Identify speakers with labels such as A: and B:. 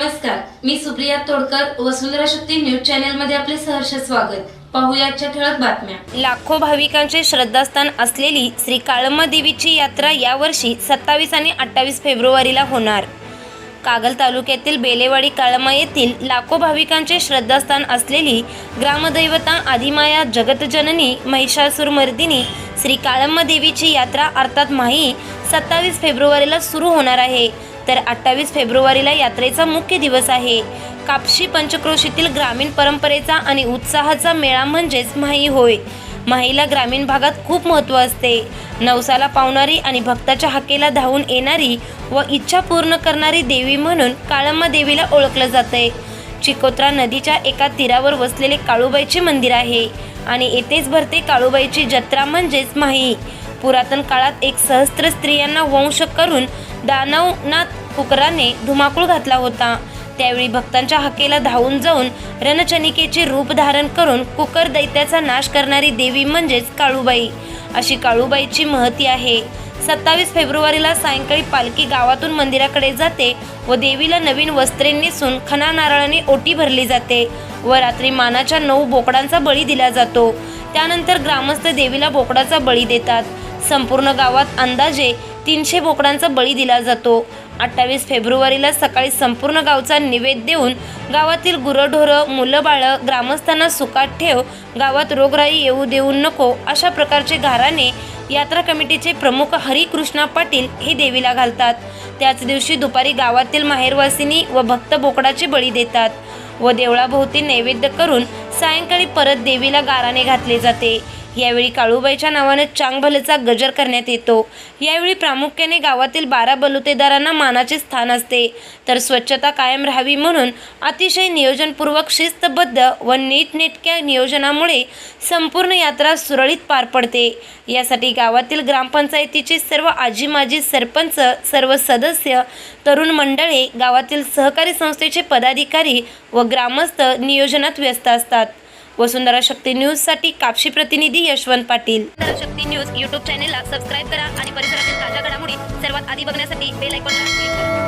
A: नमस्कार, मी सुप्रिया तोडकर, वसुंधरा शक्ती news channel मध्ये आपले सहर्ष स्वागत. पाहूया आजच्या ठळक बातम्या.
B: लाखो भाविकांचे श्रद्धास्थान असलेली श्री काळम्मा देवीची यात्रा यावर्षी 27 आणि 28 फेब्रुवारीला होणार. कागल तालुक्यातील बेलेवाडी काळम्मा येथील लाखो भाविकांचे श्रद्धास्थान असलेली ग्रामदैवता आदिमाया जगतजननी महिषासुरमर्दिनी श्री काळम्मा देवीची यात्रा अर्थात माही 27 फेब्रुवारीला सुरू होणार आहे. तर 28 फेब्रुवारीला यात्रेचा मुख्य दिवस आहे. कापशी पंचक्रोशीतील ग्रामीण परंपरेचा आणि उत्साहाचा मेळा म्हणजेच माही होय. माहीला ग्रामीण भागात खूप महत्त्व असते. नवसाला पावणारी आणि भक्ताच्या हाकेला धावून येणारी व इच्छा पूर्ण करणारी देवी म्हणून काळम्मा देवीला ओळखलं जाते. चिकोत्रा नदीच्या एका तीरावर वसलेले काळूबाईचे मंदिर आहे आणि येथेच भरते काळूबाईची जत्रा म्हणजेच माही. पुरातन काळात एक सहस्त्र स्त्रियांना वंश करून दानवनाथ कुकराने धुमाकूळ घातला होता. त्यावेळी भक्तांच्या हाकेला धावून जाऊन रणचनिकेचे रूप धारण करून कुकर दैत्याचा नाश करणारी देवी म्हणजेच काळूबाई अशी काळूबाईची महती आहे. 27 फेब्रुवारीला सायंकाळी पालखी गावातून मंदिराकडे जाते व देवीला नवीन वस्त्रे नेसून खणा नारळाने ओटी भरली जाते व रात्री मानाच्या 9 बोकडांचा बळी दिला जातो. त्यानंतर ग्रामस्थ देवीला बोकडाचा बळी देतात. संपूर्ण गावात अंदाजे 300 बोकडांचा बळी दिला जातो. 28 फेब्रुवारीला सकाळी संपूर्ण गावचा निवेद देऊन गावातील गुरंढोरं मुलं बाळं ग्रामस्थांना सुखात ठेव, गावात रोगराई येऊ देऊ नको अशा प्रकारचे घाराने यात्रा कमिटीचे प्रमुख हरिकृष्णा पाटील हे देवीला घालतात. त्याच दिवशी दुपारी गावातील माहेरवासिनी व भक्त बोकडाचे बळी देतात व देवळाभोवती नैवेद्य करून सायंकाळी परत देवीला गाराने घातले जाते. यावेळी काळूबाईच्या नावाने चांगभलेचा गजर करण्यात येतो. यावेळी प्रामुख्याने गावातील 12 बलुतेदारांना मानाचे स्थान असते. तर स्वच्छता कायम राहावी म्हणून अतिशय नियोजनपूर्वक शिस्तबद्ध व नीटनेटक्या नियोजनामुळे संपूर्ण यात्रा सुरळीत पार पडते. यासाठी गावातील ग्रामपंचायतीचे सर्व आजी माजी सरपंच, सर्व सदस्य, तरुण मंडळे, गावातील सहकारी संस्थेचे पदाधिकारी व ग्रामस्थ नियोजनात व्यस्त असतात. वसुंधरा शक्ती न्यूजसाठी कापशी प्रतिनिधी यशवंत पाटील.
C: वसुंधरा शक्ती न्यूज यूट्यूब चॅनेलला सबस्क्राईब करा आणि परिसरातील ताज्या घडामोडी सर्वात आधी बघण्यासाठी बेल आयकॉनला क्लिक करा.